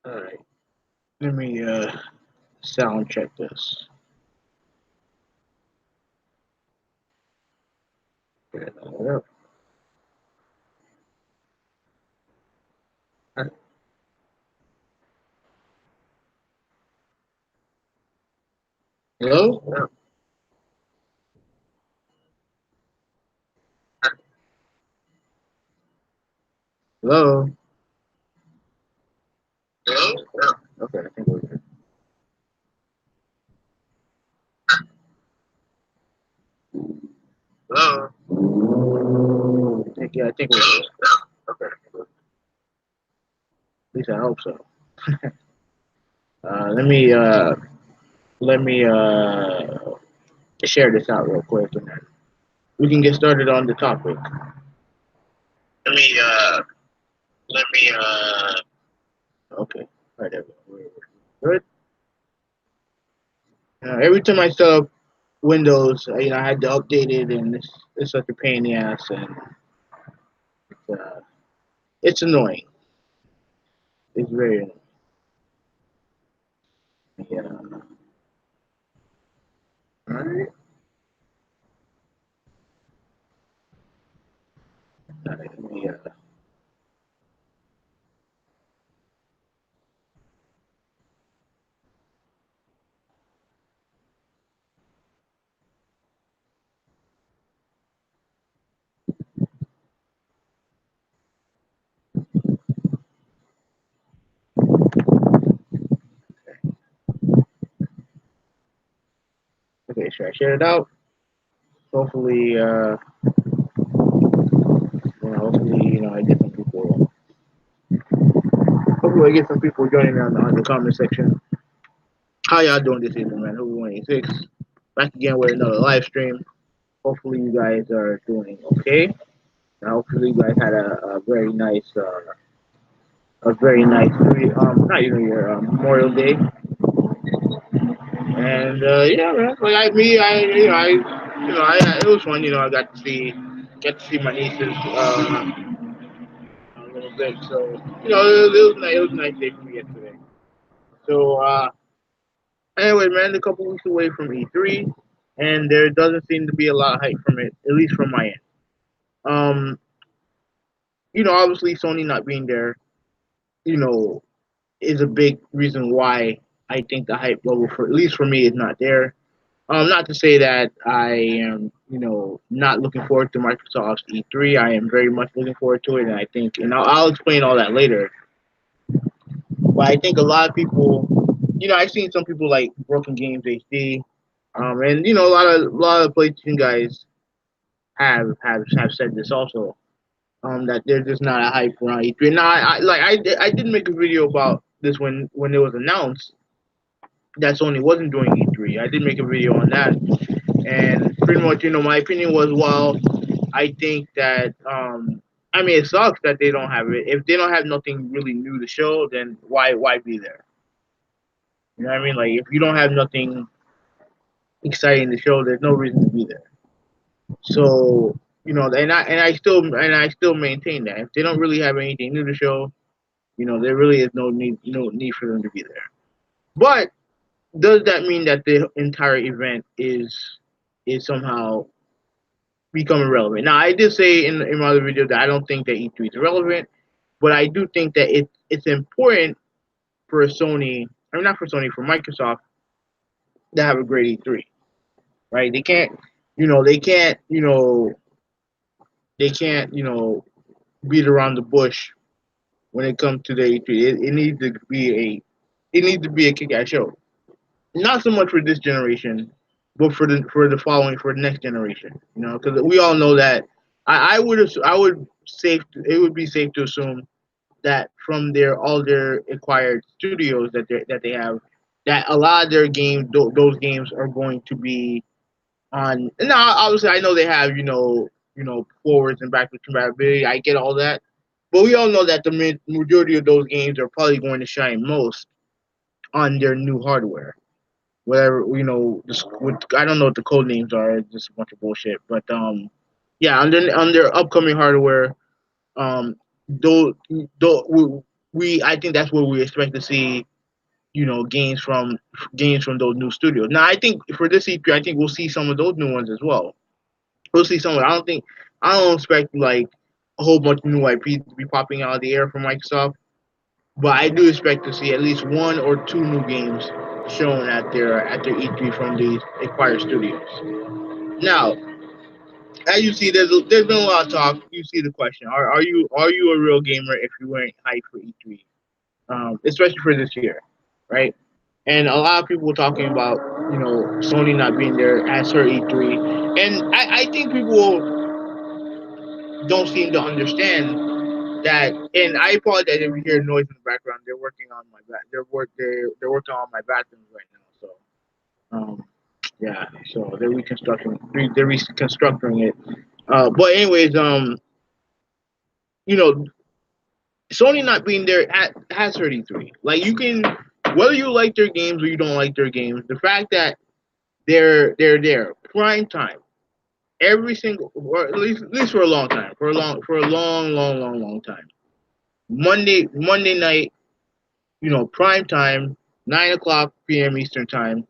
Alright, let me sound check this. Hello? Hello? Hello? Okay, I think we're good. Hello? I think we're good. Okay. At least I hope so. Uh, let me uh, let me share this out real quick, and then we can get started on the topic. Let me let me Okay. All right, everyone. Good. Every time I set up Windows, I had to update it, and it's such a pain in the ass, and uh, it's annoying. It's very annoying. Yeah. All right. All right. Let me, okay, should I share it out? Hopefully, I get some people. Hopefully, I get some people joining me on the comment section. How y'all doing this evening, man? Who 186? Back again with another live stream. Hopefully, you guys are doing okay. And hopefully, you guys had a very nice, not even your Memorial Day. And yeah, man, like it was fun. I got to see my nieces a little bit. So it was a nice day for me yesterday. So anyway, man, a couple weeks away from E3, and there doesn't seem to be a lot of hype from it, at least from my end. Um, obviously Sony not being there, you know, is a big reason why I think the hype level for at least for me is not there. Not to say that I am, not looking forward to Microsoft's E3. I am very much looking forward to it, and I think, and I'll explain all that later. But I think a lot of people, I've seen some people like Broken Games HD, and a lot of PlayStation guys have said this also, that there's just not a hype around E3. Now, I did make a video about this when it was announced that Sony wasn't doing E3. I did make a video on that, and pretty much, my opinion was, well, I think that, I mean, it sucks that they don't have it. If they don't have nothing really new to show, then why be there? You know what I mean? Like, if you don't have nothing exciting to show, there's no reason to be there. So, and I still maintain that if they don't really have anything new to show, there really is no need for them to be there. But does that mean that the entire event is somehow become irrelevant? Now, I did say in my other video that I don't think that E3 is irrelevant, but I do think that it's important for Sony, I mean, not for Sony, for Microsoft to have a great E3, right? They can't beat around the bush when it comes to the E3. It needs to be a kick-ass show. Not so much for this generation, but for the next generation. Because we all know that it would be safe to assume that from all their acquired studios that they have, that a lot of their games, those games are going to be on. Now, obviously, I know they have forwards and backwards compatibility. I get all that, but we all know that the majority of those games are probably going to shine most on their new hardware. Whatever I don't know what the code names are. It's just a bunch of bullshit. But yeah, on their upcoming hardware, um, though, I think that's where we expect to see, games from those new studios. Now, I think for this EP, I think we'll see some of those new ones as well. We'll see some. I don't expect like a whole bunch of new IPs to be popping out of the air from Microsoft, but I do expect to see at least one or two new games shown at their E3 from these acquired studios. Now, as you see, there's been a lot of talk. You see the question: are you a real gamer if you weren't hyped for E3? Especially for this year, right? And a lot of people talking about Sony not being there as her E3, and I think people don't seem to understand that. And I apologize if you hear noise in the background. They're working on my back. They're working on my bathrooms right now. So yeah, so they're reconstructing it. But anyways, you know, Sony not being there has 33. Like you can, whether you like their games or you don't like their games, the fact that they're there prime time every single, or at least for a long time, for a long time. Monday night, prime time, 9 o'clock p.m. Eastern time.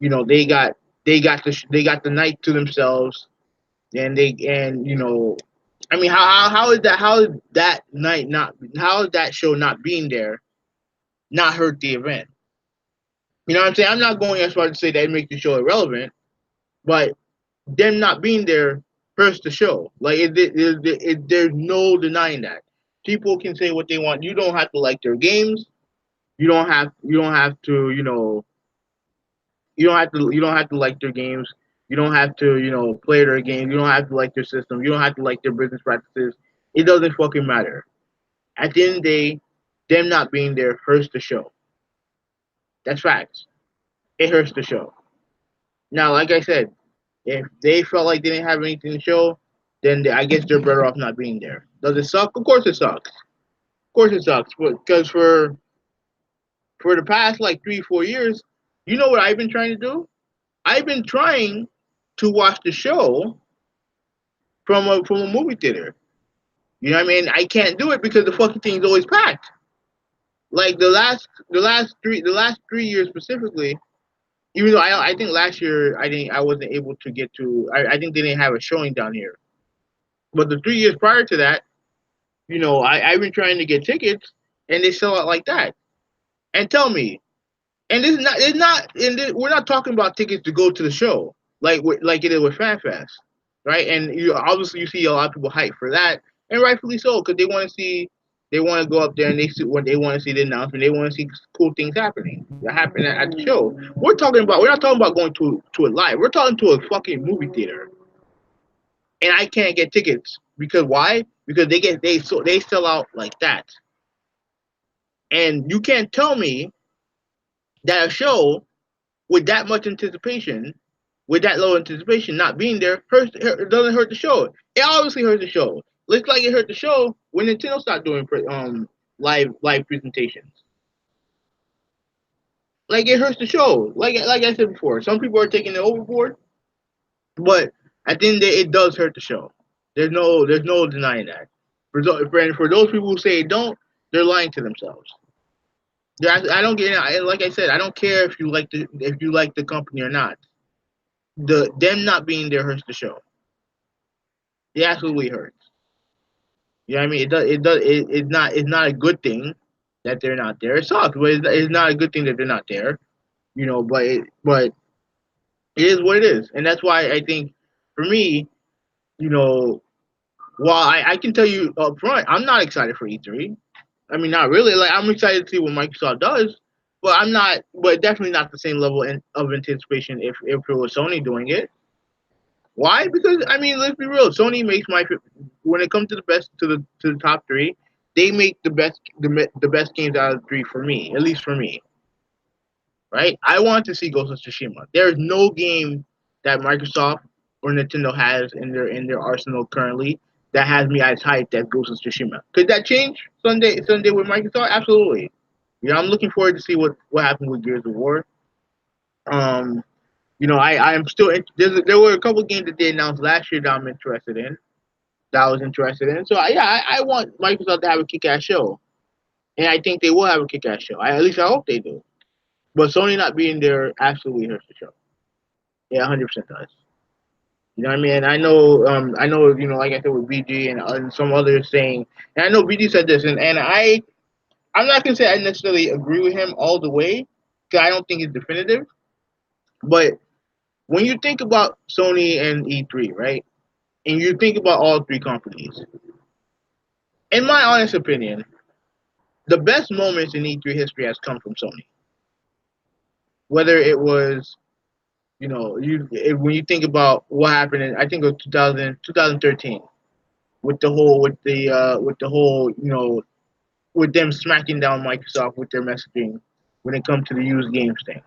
You know they got the night to themselves, and I mean, how is that night not how is that show not being there not hurt the event? You know what I'm saying? I'm not going as far to say that it makes the show irrelevant, but them not being there hurts the show. Like there's no denying that. People can say what they want. You don't have to like their games. You don't have to you don't have to like their games. You don't have to play their games. You don't have to like their system. You don't have to like their business practices. It doesn't fucking matter. At the end of the day, them not being there hurts the show. That's facts. It hurts the show. Now, like I said, if they felt like they didn't have anything to show, then I guess they're better off not being there. Does it suck? Of course it sucks. Of course it sucks. Because for the past like 3 4 years, you know what I've been trying to do? I've been trying to watch the show from a movie theater. You know what I mean? I can't do it because the fucking thing's always packed. Like the last 3 years specifically. Even though I think last year I wasn't able to get to. I think they didn't have a showing down here. But the 3 years prior to that, I've been trying to get tickets, and they sell out like that. And tell me, and this is not it's not and we're not talking about tickets to go to the show like it is with FanFest, right? And obviously you see a lot of people hype for that, and rightfully so, because they want to go up there and they see what they want to see the announcement. They want to see cool things happening that happen at the show. We're not talking about going to a live. We're talking to a fucking movie theater, and I can't get tickets because why? Because they sell out like that, and you can't tell me that a show with that much anticipation, with that low anticipation not being there, it doesn't hurt the show. It obviously hurts the show. Looks like it hurt the show when Nintendo started doing live presentations. Like it hurts the show. Like I said before, some people are taking it overboard, but at the end of the day, it does hurt the show. There's no denying that. For those people who say it don't, they're lying to themselves. I don't get like I said, I don't care if you like the company or not. Them not being there hurts the show. It absolutely hurts. You know what I mean? It's not a good thing that they're not there. It sucks, but it's not a good thing that they're not there. But it is what it is, and that's why I think for me, you know, while I can tell you up front, I'm not excited for E3. I mean, not really. Like I'm excited to see what Microsoft does, but I'm not. But definitely not the same level of anticipation if it was Sony doing it. Why? Because I mean, let's be real. Sony makes when it comes to the top three, they make the best games out of the three for me, at least for me. Right? I want to see Ghost of Tsushima. There is no game that Microsoft or Nintendo has in their arsenal currently that has me as hyped as Ghost of Tsushima. Could that change Sunday with Microsoft? Absolutely. I'm looking forward to see what happens with Gears of War. Um, I'm still there were a couple games that they announced last year that I'm interested in. That I was interested in. So yeah, I want Microsoft to have a kick-ass show. and I think they will have a kick-ass show. At least I hope they do. But Sony not being there absolutely hurts the show. Yeah, 100% does. You know what I mean? And I know, like I said with BG and some others saying, and I know BG said this, and I'm not gonna say I necessarily agree with him all the way, because I don't think it's definitive. But when you think about Sony and E3, right, and you think about all three companies, in my honest opinion, the best moments in E3 history has come from Sony. Whether it was, when you think about what happened in, I think it was 2013, with the whole, with them smacking down Microsoft with their messaging when it comes to the used games thing.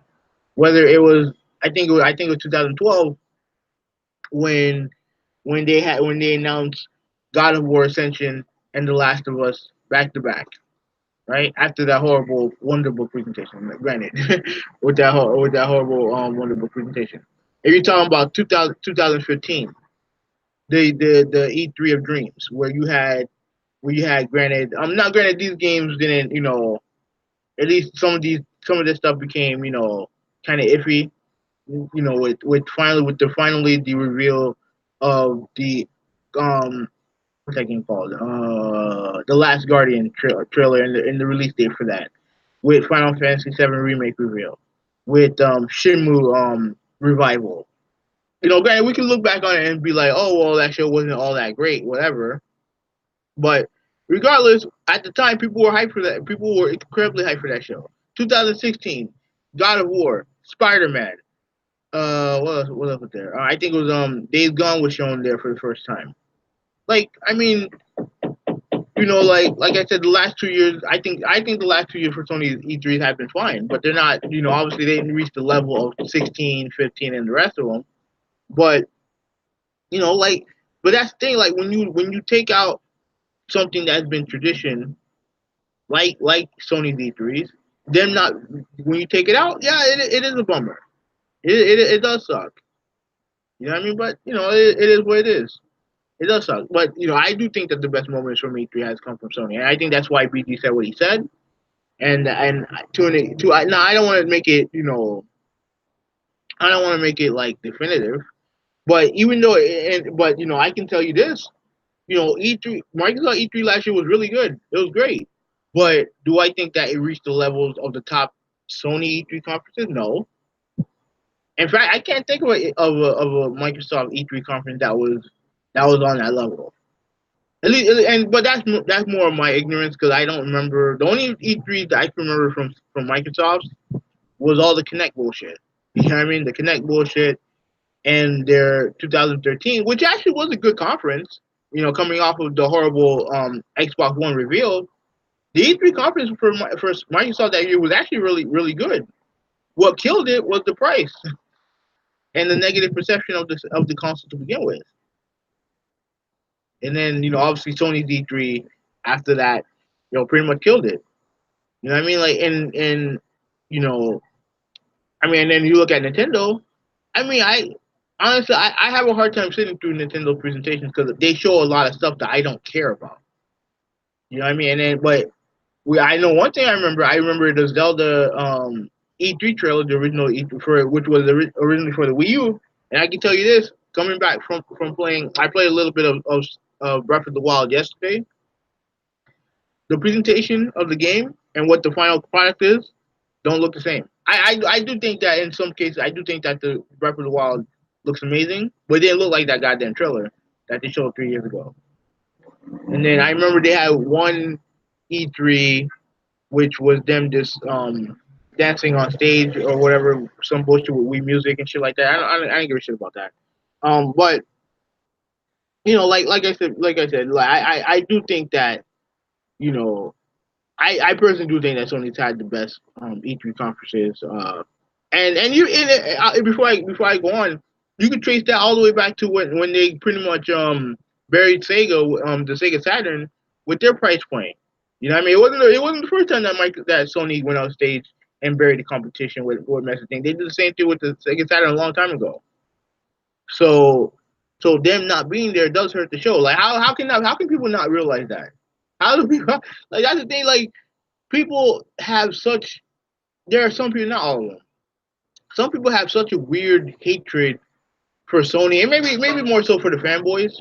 Whether it was, I think it was 2012 when when they announced God of War Ascension and The Last of Us back to back, right after that horrible Wonderful presentation. Granted, with that horrible Wonderful presentation. If you're talking about 2015, the E3 of Dreams, where you had granted, not granted these games didn't, at least some of this stuff became, kind of iffy, finally the reveal of the um what's that game called, the Last Guardian trailer, and the release date for that, with Final Fantasy VII remake reveal, with Shenmue revival. Granted, we can look back on it and be like, oh well, that show wasn't all that great, whatever. But regardless, at the time, people were hyped for that. People were incredibly hyped for that show. 2016, God of War, Spider Man. What else was there? I think it was Days Gone was shown there for the first time. Like, I mean, like I said, the last 2 years, I think the last 2 years for Sony E3s have been fine, but they're not. Obviously they didn't reach the level of 16, 15, and the rest of them. But like, but that's the thing. Like when you take out something that's been tradition, like Sony's E3s, them not, when you take it out, yeah, it is a bummer. It does suck. You know what I mean? But it is what it is. It does suck. But I do think that the best moments from E3 has come from Sony, and I think that's why BG said what he said. And now I don't want to make it, I don't want to make it like definitive. But even though, but I can tell you this, E3, Microsoft E3 last year was really good. It was great. But do I think that it reached the levels of the top Sony E3 conferences? No. In fact, I can't think of a Microsoft E3 conference that was on that level. At least, but that's more of my ignorance, because I don't remember. The only E3 that I can remember from Microsoft was all the Connect bullshit. You know what I mean? The Connect bullshit and their 2013, which actually was a good conference. Coming off of the horrible Xbox One reveal, the E3 conference for Microsoft that year was actually really really good. What killed it was the price and the negative perception of the console to begin with. And then obviously Sony's E3 after that, pretty much killed it. You know what I mean? Like, and you know, I mean, and then you look at Nintendo. I mean, I honestly, I have a hard time sitting through Nintendo presentations because they show a lot of stuff that I don't care about. You know what I mean? And then, but I know one thing I remember. I remember the Zelda E3 trailer, the original E3 which was originally for the Wii U. And I can tell you this: coming back from playing, I played a little bit of Breath of the Wild yesterday. The presentation of the game and what the final product is don't look the same. I do think that in some cases, I do think that the Breath of the Wild looks amazing, but it didn't look like that goddamn trailer that they showed 3 years ago. And then I remember they had one E3, which was them just dancing on stage or whatever, some bullshit with Wii music and shit like that. I didn't give a shit about that. But I do think that you know, I personally do think that Sony's had the best E3 conferences. And before I go on, you can trace that all the way back to when they pretty much buried Sega, the Sega Saturn, with their price point. You know what I mean? It wasn't the first time that Sony went on stage and buried the competition with messaging. They did the same thing with the Sega Saturn a long time ago. So them not being there does hurt the show. Like how can people not realize that? How do people, like, that's the thing, like people have such. There are some people, not all of them. Some people have such a weird hatred for Sony, and maybe more so for the fanboys,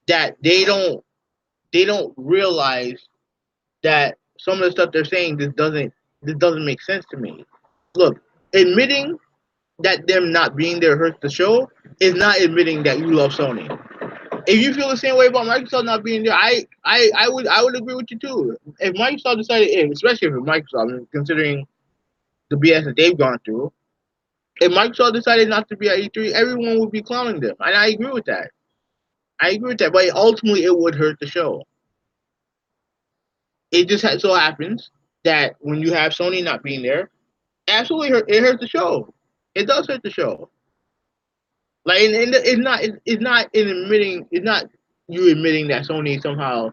that they don't realize that some of the stuff they're saying this doesn't make sense to me. Look, admitting that them not being there hurts the show is not admitting that you love Sony. If you feel the same way about Microsoft not being there, I would agree with you too. If Microsoft decided, especially if Microsoft, considering the BS that they've gone through, if Microsoft decided not to be at E3, everyone would be clowning them, and I agree with that. I agree with that, but ultimately it would hurt the show. It just so happens that when you have Sony not being there, it hurts the show. It does hurt the show. Like, and it's not in admitting, it's not you admitting that Sony is somehow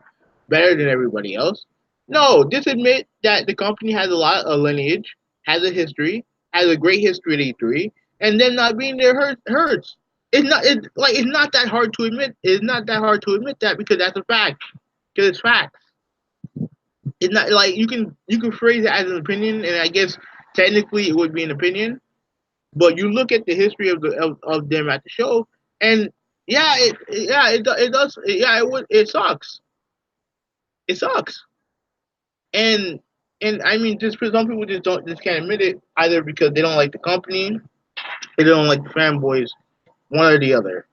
better than everybody else. No, just admit that the company has a lot of lineage, has a history, has a great history at E3, and then not being there hurts. It's not that hard to admit. It's not that hard to admit that, because that's a fact. Because it's facts. It's not like you can phrase it as an opinion, and I guess technically it would be an opinion. But you look at the history of them at the show, and it does, it sucks. It sucks. And I mean, just for some people just can't admit it, either because they don't like the company, they don't like the fanboys, one or the other.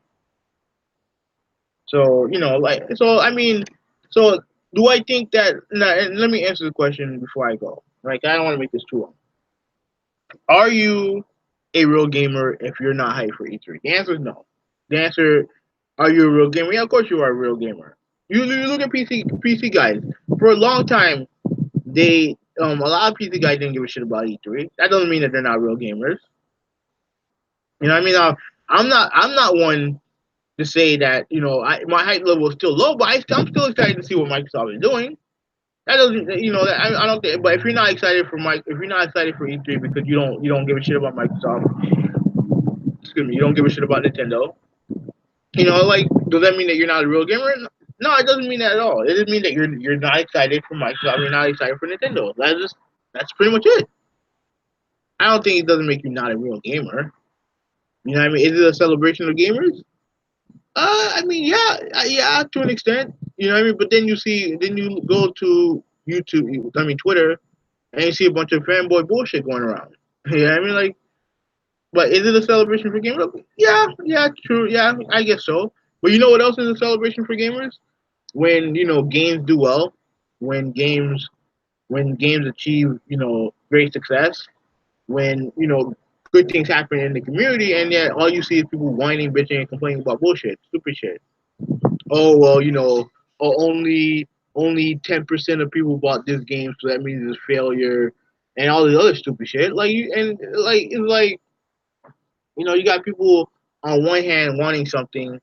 So, I mean, so do I think that? Now, and let me answer the question before I go. Right, I don't want to make this too long. Are you a real gamer if you're not hyped for E3? The answer is no. The answer, are you a real gamer? Yeah, of course you are a real gamer. You look at PC guys. For a long time, a lot of PC guys didn't give a shit about E3. That doesn't mean that they're not real gamers. You know what I mean? I'm not one to say that, my hype level is still low, but I'm still excited to see what Microsoft is doing. That doesn't, I don't think. But if you're not excited for E3 because you don't give a shit about Microsoft, excuse me, you don't give a shit about Nintendo, like, does that mean that you're not a real gamer? No, it doesn't mean that at all. It doesn't mean that you're not excited for Microsoft, you're not excited for Nintendo. That's pretty much it. I don't think it doesn't make you not a real gamer. You know what I mean? Is it a celebration of gamers? I mean, yeah, yeah, to an extent. You know what I mean? But then you go to YouTube, I mean Twitter, and you see a bunch of fanboy bullshit going around. You know what I mean? Like, but is it a celebration for gamers? Yeah, yeah, true. Yeah, I guess so. But you know what else is a celebration for gamers? When games do well, when games when games achieve great success, when good things happen in the community, and yet all you see is people whining, bitching, and complaining about bullshit, stupid shit. Oh well, only 10% of people bought this game, so that means it's a failure, and all this other stupid shit. Like, it's like, you got people on one hand wanting something,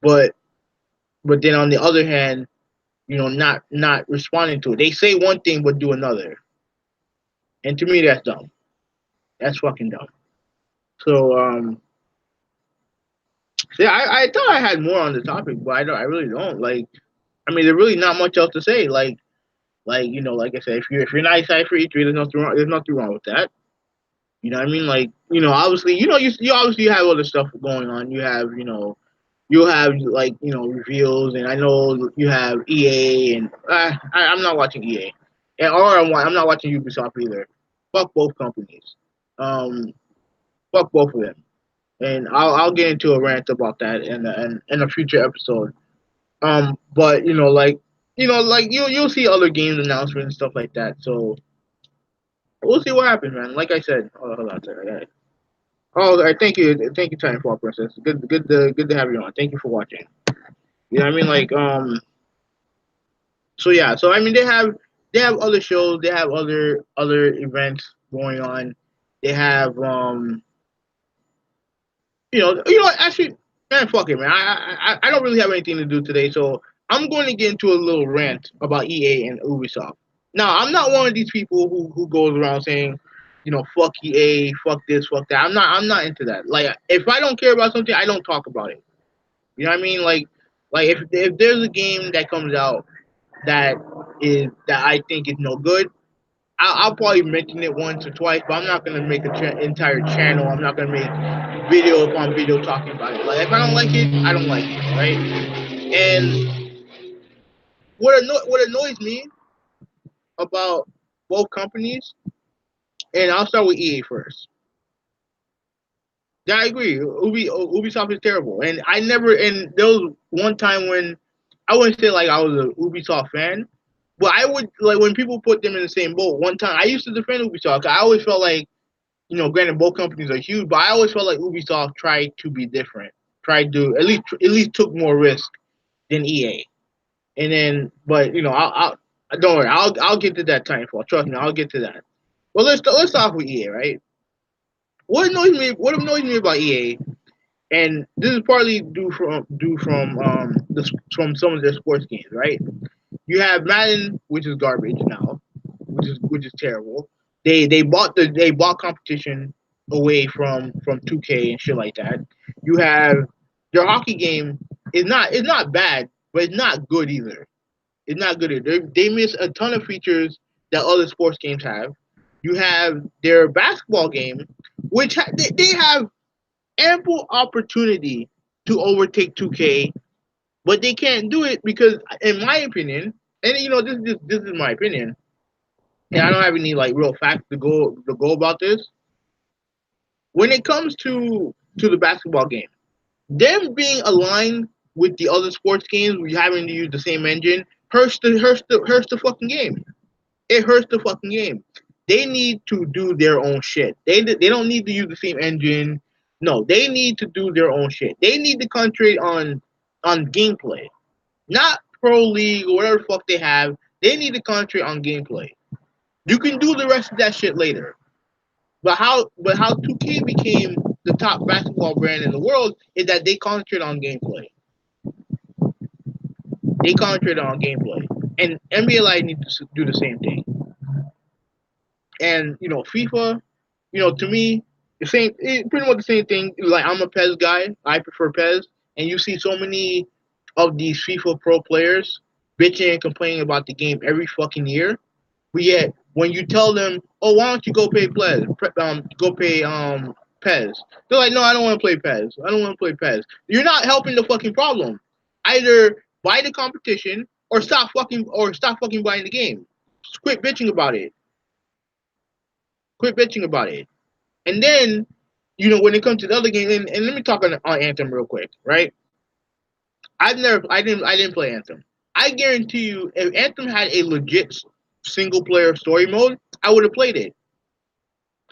but then on the other hand, not responding to it. They say one thing but do another, and to me that's dumb. That's fucking dumb. So, yeah, I thought I had more on the topic, but I really don't. Like, I mean, there's really not much else to say. Like, like I said, if you're not excited for E3, there's nothing wrong with that. You know what I mean? Like, obviously, you obviously have other stuff going on. You have, like, reveals, and I know you have EA, and I'm not watching EA, or I'm not watching Ubisoft either. Fuck both companies. Um, fuck both of them, and I'll get into a rant about that in a future episode. But like you'll see other games announcements and stuff like that. So we'll see what happens, man. Like I said, hold on a second. Oh, all right, thank you, Titanfall Princess. Good to have you on. Thank you for watching. You know what I mean? Like, so yeah, so I mean they have other shows, they have other events going on. They have actually, man, fuck it, man. I don't really have anything to do today, so I'm going to get into a little rant about EA and Ubisoft. Now, I'm not one of these people who goes around saying, fuck EA, fuck this, fuck that. I'm not into that. Like, if I don't care about something, I don't talk about it. You know what I mean? Like if there's a game that comes out that is that I think is no good. I'll probably mention it once or twice, but I'm not gonna make a entire channel. I'm not gonna make video upon video talking about it. Like if I don't like it, I don't like it, right? And what annoys me about both companies, and I'll start with EA first. Yeah, I agree. Ubisoft is terrible, and I never. And there was one time when I wouldn't say like I was a Ubisoft fan, but I would like when people put them in the same boat. One time, I used to defend Ubisoft. I always felt like, granted both companies are huge, but I always felt like Ubisoft tried to be different, tried to at least took more risk than EA. And then, but I'll don't worry, I'll get to that Titanfall. Trust me, I'll get to that. Well, let's start off with EA, right? What annoys me about EA, and this is partly from some of their sports games, right? You have Madden, which is garbage now, which is terrible. They bought competition away from 2K and shit like that. You have their hockey game is not bad, but it's not good either. It's not good either. They miss a ton of features that other sports games have. You have their basketball game, which they have ample opportunity to overtake 2K, but they can't do it because, in my opinion, and this is my opinion, and I don't have any like real facts to go about this. When it comes to the basketball game, them being aligned with the other sports games, we having to use the same engine hurts the fucking game. It hurts the fucking game. They need to do their own shit. They don't need to use the same engine. No, they need to do their own shit. They need to concentrate on gameplay, not pro league or whatever the fuck they have. They need to concentrate on gameplay. You can do the rest of that shit later. But how 2K became the top basketball brand in the world is that they concentrate on gameplay. They concentrate on gameplay, and NBA Live needs to do the same thing. And FIFA, to me, pretty much the same thing. Like I'm a PES guy. I prefer PES, and you see so many of these FIFA Pro players bitching and complaining about the game every fucking year. But yet, when you tell them, "Oh, why don't you go pay PES?" They're like, "No, I don't want to play PES. I don't want to play PES." You're not helping the fucking problem. Either buy the competition or stop fucking buying the game. Just quit bitching about it. Quit bitching about it. And then, when it comes to the other game, and let me talk on Anthem real quick, right? I didn't play Anthem. I guarantee you, if Anthem had a legit single player story mode, I would have played it.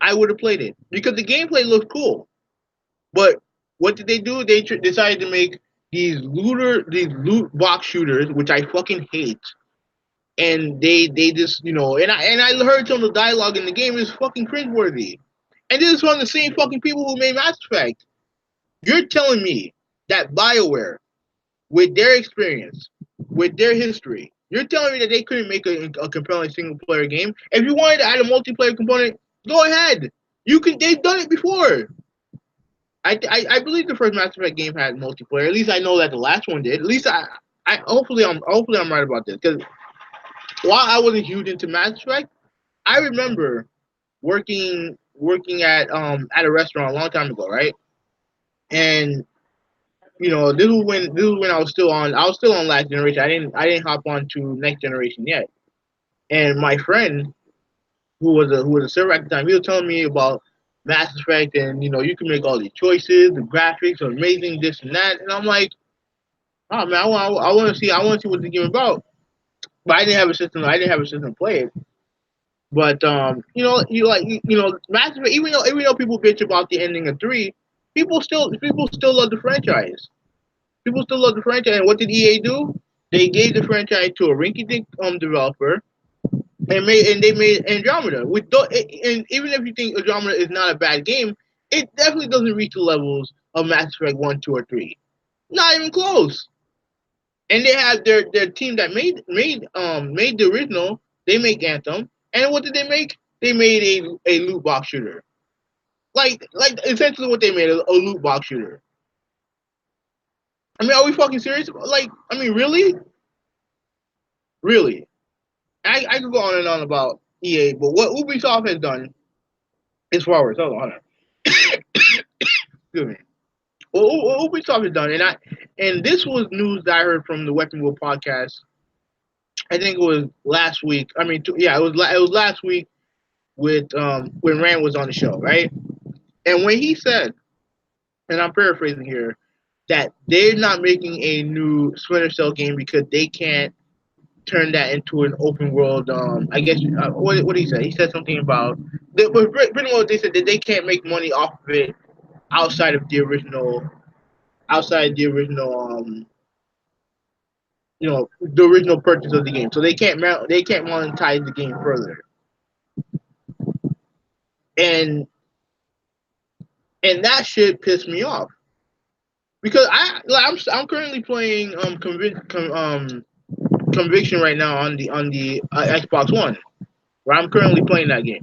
I would have played it because the gameplay looked cool. But what did they do? They decided to make these loot box shooters, which I fucking hate. And they just and I heard some of the dialogue in the game is fucking cringeworthy. And this is from the same fucking people who made Mass Effect. You're telling me that BioWare, with their experience, with their history, you're telling me that they couldn't make a compelling single player game? If you wanted to add a multiplayer component, go ahead. You can. They've done it before. I believe the first Mass Effect game had multiplayer. At least I know that the last one did. At least I hopefully I'm right about this, because while I wasn't huge into Mass Effect, I remember working at a restaurant a long time ago, right? And this was when I was still on last generation. I didn't hop on to next generation yet. And my friend who was a server at the time, he was telling me about Mass Effect, and you can make all these choices, the graphics are amazing, this and that. And I'm like, oh man, I want to see what the game is about. But I didn't have a system. I didn't have a system to play it. But Mass Effect. Even though people bitch about the ending of 3, people still love the franchise. People still love the franchise. And what did EA do? They gave the franchise to a rinky-dink developer, and they made Andromeda. And even if you think Andromeda is not a bad game, it definitely doesn't reach the levels of Mass Effect 1, 2, or 3. Not even close. And they have their team that made the original. They make Anthem, and what did they make? They made a loot box shooter. Like essentially what they made, a loot box shooter. I mean, are we fucking serious? Like, I mean, really? Really? I could go on and on about EA, but what Ubisoft has done is forward. Hold on, hold on. Excuse me. What Ubisoft has done, and this was news that I heard from the Weapon Wheel podcast. I think it was last week. I mean, yeah, it was last week with when Rand was on the show, right? And when he said, and I'm paraphrasing here, that they're not making a new Splinter Cell game because they can't turn that into an open world. I guess what did he say? He said something about, but pretty much they said that they can't make money off of it outside of the original, outside the original, the original purchase of the game. So they can't monetize the game further. And that shit pissed me off because I'm currently playing Conviction right now on the Xbox One, where I'm currently playing that game.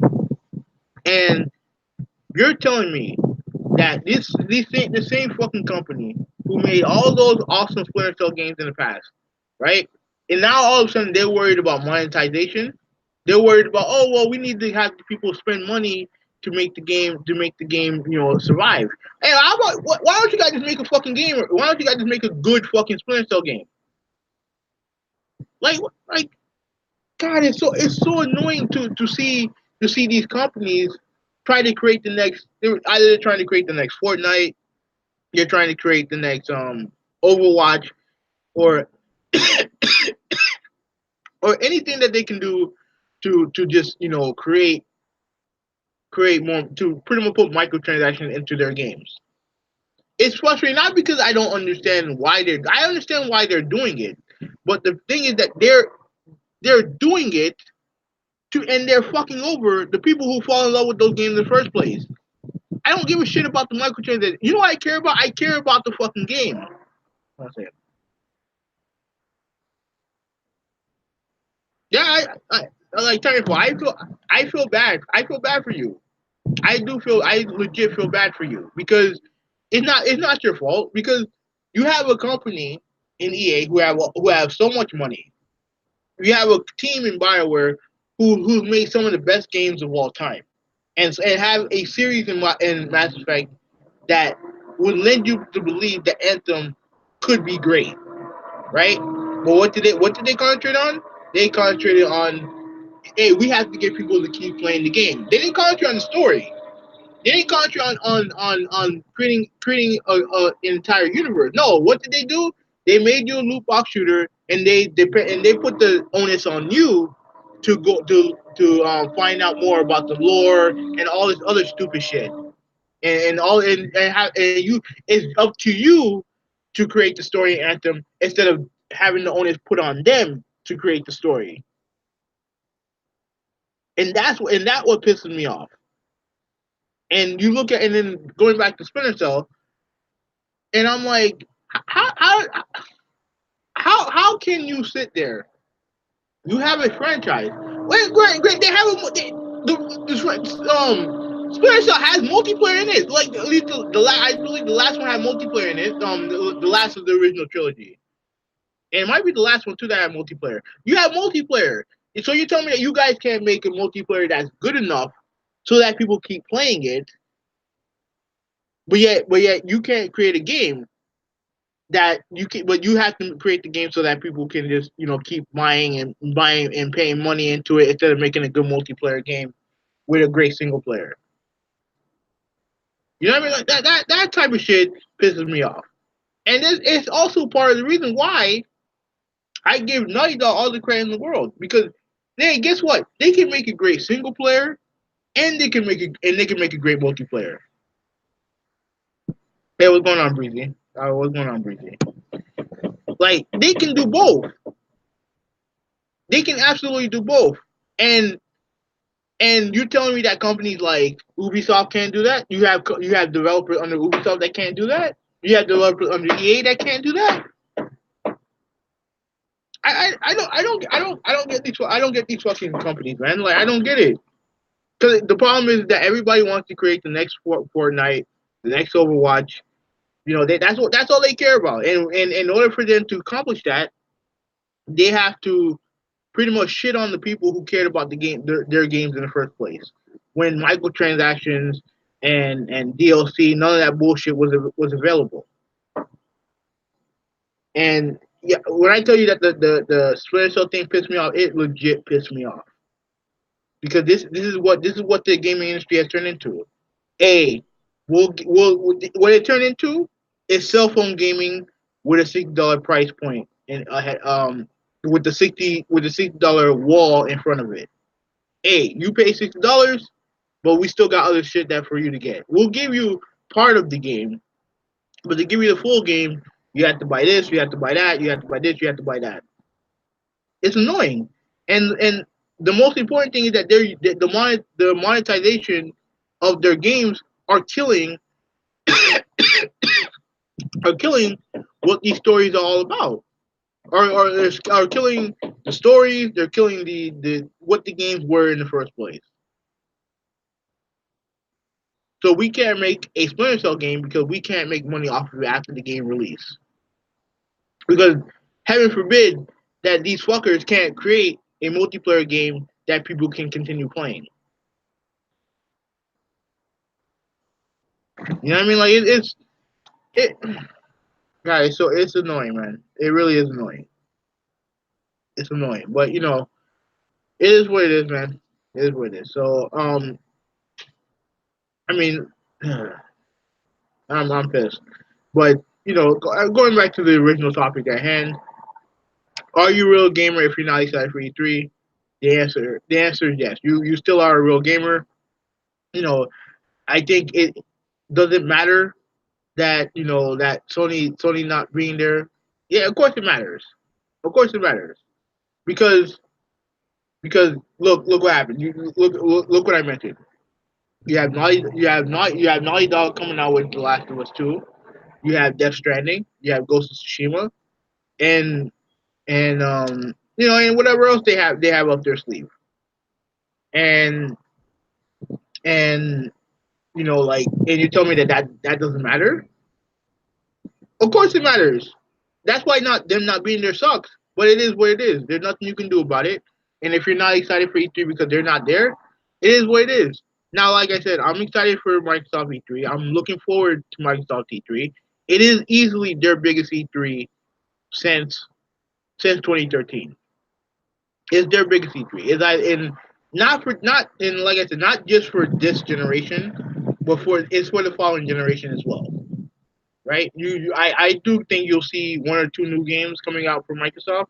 And you're telling me that the same fucking company who made all those awesome Splinter Cell games in the past, right? And now all of a sudden they're worried about monetization. They're worried about, oh well, we need to have people spend money to make the game survive. Hey, how about why don't you guys just make a fucking game? Why don't you guys just make a good fucking Splinter Cell game? Like like God, it's so annoying to see these companies try to create the next. They're trying to create the next Fortnite, they're trying to create the next Overwatch, or or anything that they can do to just create more, to pretty much put microtransactions into their games. It's frustrating, not because I don't understand why I understand why they're doing it, but the thing is that they're doing it and they're fucking over the people who fall in love with those games in the first place. I don't give a shit about the microtransactions. You know what I care about? I care about the fucking game. I'll say it. Yeah, I like technical. I feel bad. I feel bad for you. I legit feel bad for you because it's not your fault, because you have a company in EA who have so much money. You have a team in BioWare who's made some of the best games of all time, and have a series in Mass Effect that would lend you to believe that Anthem could be great, right? But what did they concentrate on? They concentrated on, hey, we have to get people to keep playing the game. They didn't concentrate on the story. They didn't concentrate on creating an entire universe. No, what did they do? They made you a loot box shooter, and they put the onus on you to go to find out more about the lore and all this other stupid shit. And you, it's up to you to create the story Anthem, instead of having the onus put on them to create the story. And that what pisses me off. And you look at, and then going back to Splinter Cell, and I'm like, how how how can you sit there? You have a franchise. Wait, great. They have Splinter Cell has multiplayer in it. Like, at least I believe the last one had multiplayer in it. The last of the original trilogy, and it might be the last one too that had multiplayer. You have multiplayer, so you tell me that you guys can't make a multiplayer that's good enough so that people keep playing it, but yet you can't create a game that you can, but you have to create the game so that people can just keep buying and paying money into it, instead of making a good multiplayer game with a great single player. You know what I mean? Like that type of shit pisses me off, and it's also part of the reason why I give Naughty Dog all the credit in the world, because guess what? They can make a great single player, and they can make a great multiplayer. Hey, what's going on, Breezy? What's going on, Breezy? Like, they can do both. They can absolutely do both. And you're telling me that companies like Ubisoft can't do that? You have developers under Ubisoft that can't do that? You have developers under EA that can't do that? I don't get these fucking companies, man. Like, I don't get it. Because the problem is that everybody wants to create the next Fortnite, the next Overwatch. That's all they care about. And in order for them to accomplish that, they have to pretty much shit on the people who cared about the game, their games in the first place. When microtransactions and DLC, none of that bullshit was available. And yeah, when I tell you that the Splinter Cell thing pissed me off, it legit pissed me off because this is what the gaming industry has turned into. A, what it turned into is cell phone gaming with a $60 price point and with the $60 wall in front of it. A, you pay $60, but we still got other shit that for you to get. We'll give you part of the game, but to give you the full game, you have to buy this, you have to buy that, you have to buy this, you have to buy that. It's annoying, and the most important thing is that the monetization of their games are killing are killing what these stories are all about. Are killing the stories. They're killing the what the games were in the first place. So we can't make a Splinter Cell game because we can't make money off of it after the game release. Because heaven forbid that these fuckers can't create a multiplayer game that people can continue playing. You know what I mean? Like it guys. So it's annoying, man. It really is annoying. It's annoying, but it is what it is, man. It is what it is. So I mean, I'm pissed. But going back to the original topic at hand, are you a real gamer if you're not excited for E3? The answer is yes. You still are a real gamer. You know, I think it doesn't matter that that Sony not being there. Yeah, of course it matters. Of course it matters because look what happened. Look what I mentioned. You have Naughty Dog coming out with The Last of Us 2. You have Death Stranding. You have Ghost of Tsushima, and and whatever else they have up their sleeve. And and and you tell me that doesn't matter. Of course it matters. That's why not them not being there sucks. But it is what it is. There's nothing you can do about it. And if you're not excited for E3 because they're not there, it is what it is. Now, like I said, I'm excited for Microsoft E3. I'm looking forward to Microsoft E3. It is easily their biggest E3 since 2013. It's their biggest E3. Is I in not in like I said, not just for this generation, but it's for the following generation as well. Right? I do think you'll see one or two new games coming out from Microsoft,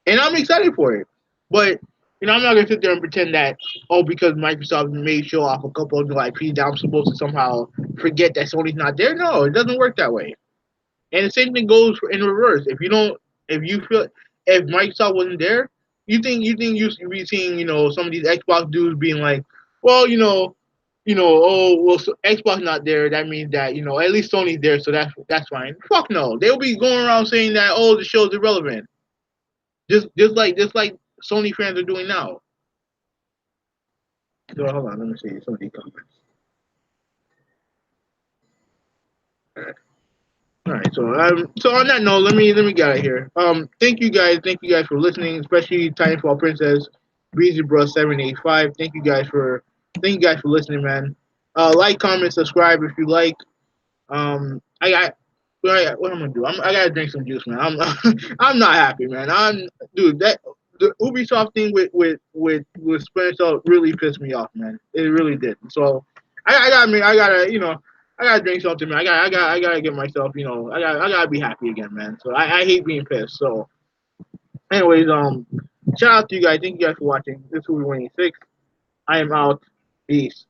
and I'm excited for it. But I'm not gonna sit there and pretend that because Microsoft may show off a couple of new IPs, that I'm supposed to somehow forget that Sony's not there. No, it doesn't work that way. And the same thing goes in reverse. If you feel if Microsoft wasn't there, you should be seeing some of these Xbox dudes being like, well, oh well, so Xbox not there. That means that at least Sony's there, so that's fine. Fuck no, they'll be going around saying that the show's irrelevant, just like Sony fans are doing now. So hold on, let me see some of these comments. All right, so on that note, let me get out of here. Thank you guys for listening, especially Titanfall Princess, Breezy Bro 785. Thank you guys for listening, man. Like, comment, subscribe if you like. I got what I'm gonna do. I gotta drink some juice, man. I'm not happy, man. Dude, that the Ubisoft thing with Splinter Cell really pissed me off, man. It really did. So I gotta drink something, man. I gotta get myself, I gotta be happy again, man. So I hate being pissed. So anyways, shout out to you guys. Thank you guys for watching. This will be 26. I am out. Peace.